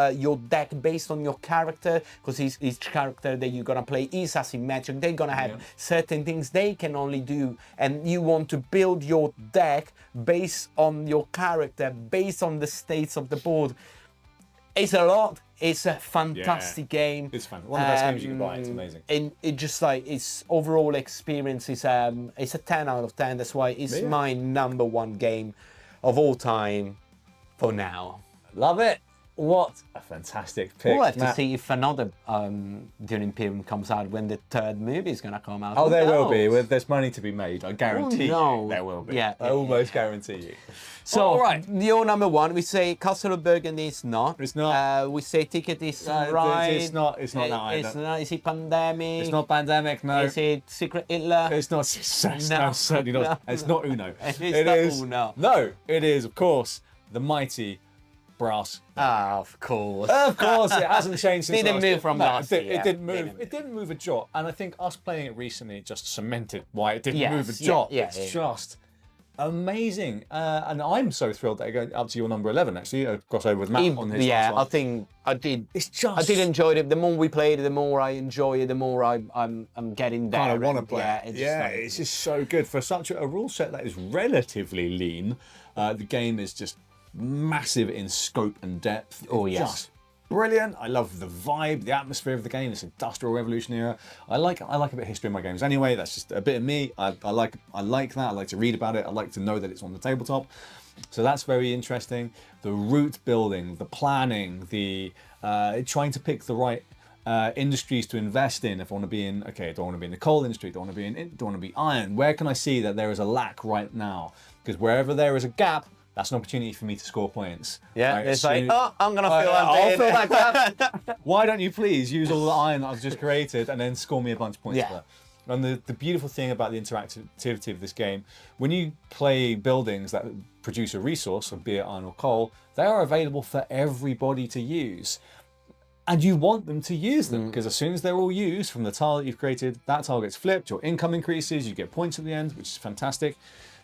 deck based on your character, because each character that you're gonna play is asymmetric. They're gonna have certain things they can only do, and you want to build your deck based on your character, based on the states of the board. It's a lot. It's a fantastic game. It's fun. One of the best games you can buy. It's amazing. And it just like its overall experience is a 10 out of 10. That's why it's my #1 game of all time for now. Love it. What a fantastic pick. We'll have to see if another Dune Imperium comes out when the third movie is going to come out. Oh, there will be. There's money to be made. I guarantee you there will be. Yeah, I almost guarantee you. So, all right. your #1, we say Castle of Burgundy is not. It's not. We say Ticket is right. It's not that either. It's not. Is it Pandemic? It's not Pandemic, no. Is it Secret Hitler? It's not. No, certainly not. No. It's not Uno. It is Uno. No, it is, of course, the mighty Brass. Ah, of course. Of course, it hasn't changed since Didn't last move year. from No, last year. It didn't move. Didn't It didn't move a jot, and I think us playing it recently just cemented why it didn't Yes, move a yeah, jot. yeah, It's yeah. just amazing, and I'm so thrilled that you're going up to your number 11. Actually, I cross over with Matt on his. Yeah, last one. I think I did. It's just. I did enjoy it. The more we played it, the more I enjoy it. The more I'm getting there. Kind of want to and play. Yeah, It's just so good for such a rule set that is relatively lean. The game is just massive in scope and depth. Oh, It's yes. just brilliant. I love the vibe, the atmosphere of the game. It's industrial revolution era. I like a bit of history in my games anyway. That's just a bit of me. I like that. I like to read about it. I like to know that it's on the tabletop. So that's very interesting. The route building, the planning, the trying to pick the right industries to invest in. If I want to be in, okay, do I want to be in the coal industry? Do I want to be in? Do I want to be iron? Where can I see that there is a lack right now? Because wherever there is a gap, that's an opportunity for me to score points. Yeah, Right, it's so- like, oh, I'm gonna feel I'll that. fill that gap. Why don't you please use all the iron that I've just created and then score me a bunch of points Yeah. for that? And the beautiful thing about the interactivity of this game, when you play buildings that produce a resource, be it iron or coal, they are available for everybody to use. And you want them to use them, because as soon as they're all used from the tile that you've created, that tile gets flipped, your income increases, you get points at the end, which is fantastic.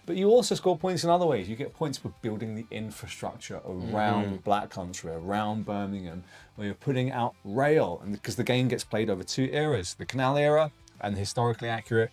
But you also score points in other ways. You get points for building the infrastructure around Black Country, around Birmingham, where you're putting out rail. And because the game gets played over 2 eras, the canal era and historically accurate,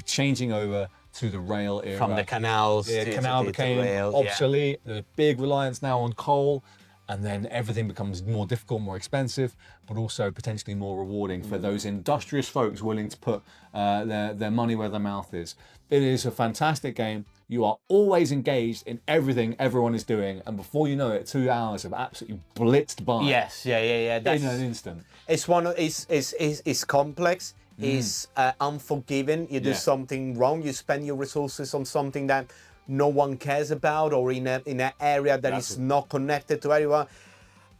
changing over to the rail era. From the canals. Yeah, canal became rail, obsolete. There's big reliance now on coal. And then everything becomes more difficult, more expensive, but also potentially more rewarding for those industrious folks willing to put their money where their mouth is. It is a fantastic game. You are always engaged in everything everyone is doing, and before you know it, 2 hours have absolutely blitzed by. Yes, yeah. In an instant. It's it's complex. It's unforgiving. You do something wrong. You spend your resources on something that no one cares about, or in an area that is not connected to everyone.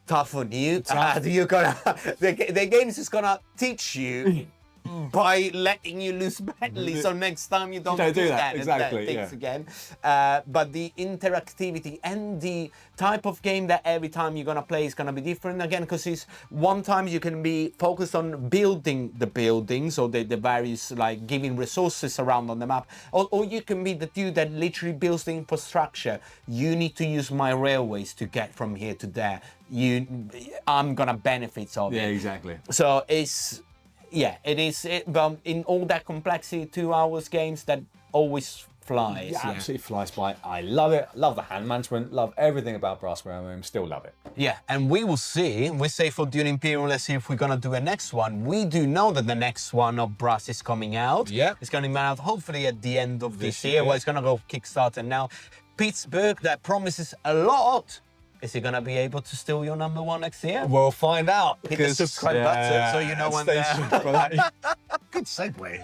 Tough on you. You're gonna the game is just gonna teach you by letting you lose badly. So next time you don't do that. Exactly. Things again. But the interactivity and the type of game that every time you're gonna play is gonna be different again, because it's one time you can be focused on building the buildings or the various, like giving resources around on the map, or you can be the dude that literally builds the infrastructure. You need to use my railways to get from here to there. I'm gonna benefit of it. Yeah, exactly. So it is. But in all that complexity, 2 hours games that always flies. Yeah, absolutely flies by. I love it. Love the hand management. Love everything about Brass Room. Still love it. Yeah, and we will see. We say for Dune Imperium, let's see if we're gonna do a next one. We do know that the next one of Brass is coming out. Yeah. It's gonna be out hopefully at the end of this year. year. Well, it's gonna go Kickstarter now. Pittsburgh, that promises a lot. Is he gonna be able to steal your #1 next year? We'll find out. Hit the subscribe button so you know when stay tuned for that. Good segue.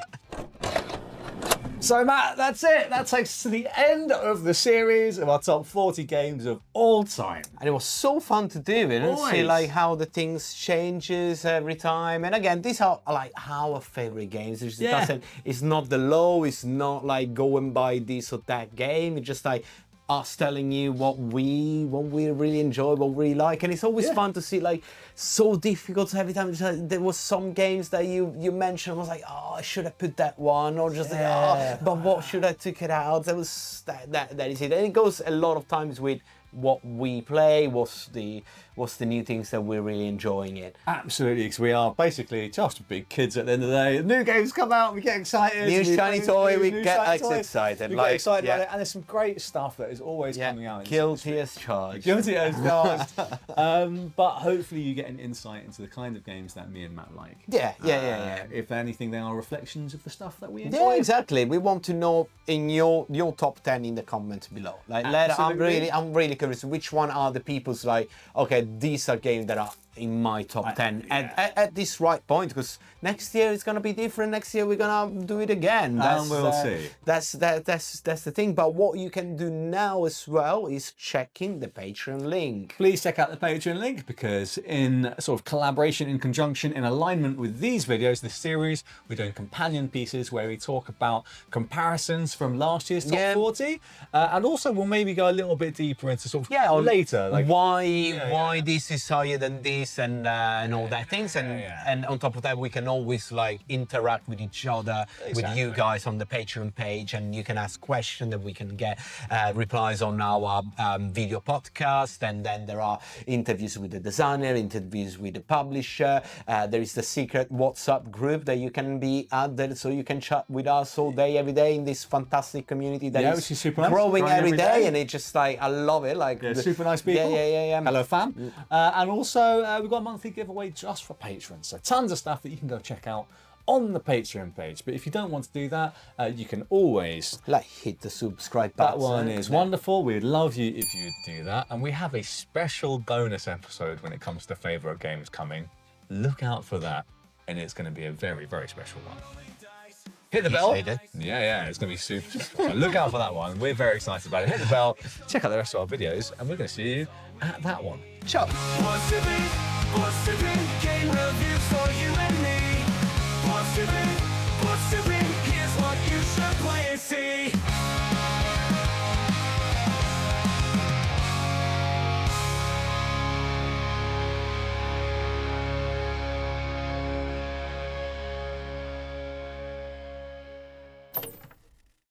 So Matt, that's it. That takes us to the end of the series of our top 40 games of all time. And it was so fun to do it and see Always. like how the things changes every time. And again, these are like our favorite games. It just doesn't, it's not the low, it's not like going by this or that game. It's just like us telling you what we really enjoy, what we really like. And it's always fun to see like so difficult every time. There was some games that you mentioned, I was like, oh, I should have put that one, or just like, oh, but what should I took it out? That was that is it. And it goes a lot of times with what we play, what's the new things that we're really enjoying it. Absolutely, because we are basically just big kids at the end of the day. New games come out, we get excited. New shiny toy, we get toy, excited. We like, get excited about it, and there's some great stuff that is always coming out. Guilty as charged. Guilty as charged. But hopefully you get an insight into the kind of games that me and Matt like. Yeah. If anything, they are reflections of the stuff that we enjoy. Yeah, exactly. We want to know in your top 10 in the comments below. Like, I'm really curious. Which one are the people's like? Okay, these are games that are in my top 10 at this right point, because next year it's gonna be different. Next year we're gonna do it again. And we'll see. That's the thing. But what you can do now as well is checking the Patreon link. Please check out the Patreon link, because in sort of collaboration, in conjunction, in alignment with these videos, this series, we're doing companion pieces where we talk about comparisons from last year's top 40, and also we'll maybe go a little bit deeper into sort of later, like why this is higher than this and all that things, and on top of that we can always like interact with each other, with you guys on the Patreon page, and you can ask questions that we can get replies on our video podcast, and then there are interviews with the designer, interviews with the publisher. There is the secret WhatsApp group that you can be added, so you can chat with us all day, every day in this fantastic community that which is super nice. growing every day, and it's just like I love it. Like super nice people. Yeah. Hello, fam. And also we've got a monthly giveaway just for patrons, so tons of stuff that you can go check out on the Patreon page. But if you don't want to do that, you can always like hit the subscribe button. That one is wonderful. We'd love you if you'd do that. And we have a special bonus episode when it comes to favourite games coming. Look out for that, and it's going to be a very, very special one. Hit the bell. Yeah, it's going to be super special. So look out for that one. We're very excited about it. Hit the bell, check out the rest of our videos, and we're going to see you at that one. Ciao. Game reviews for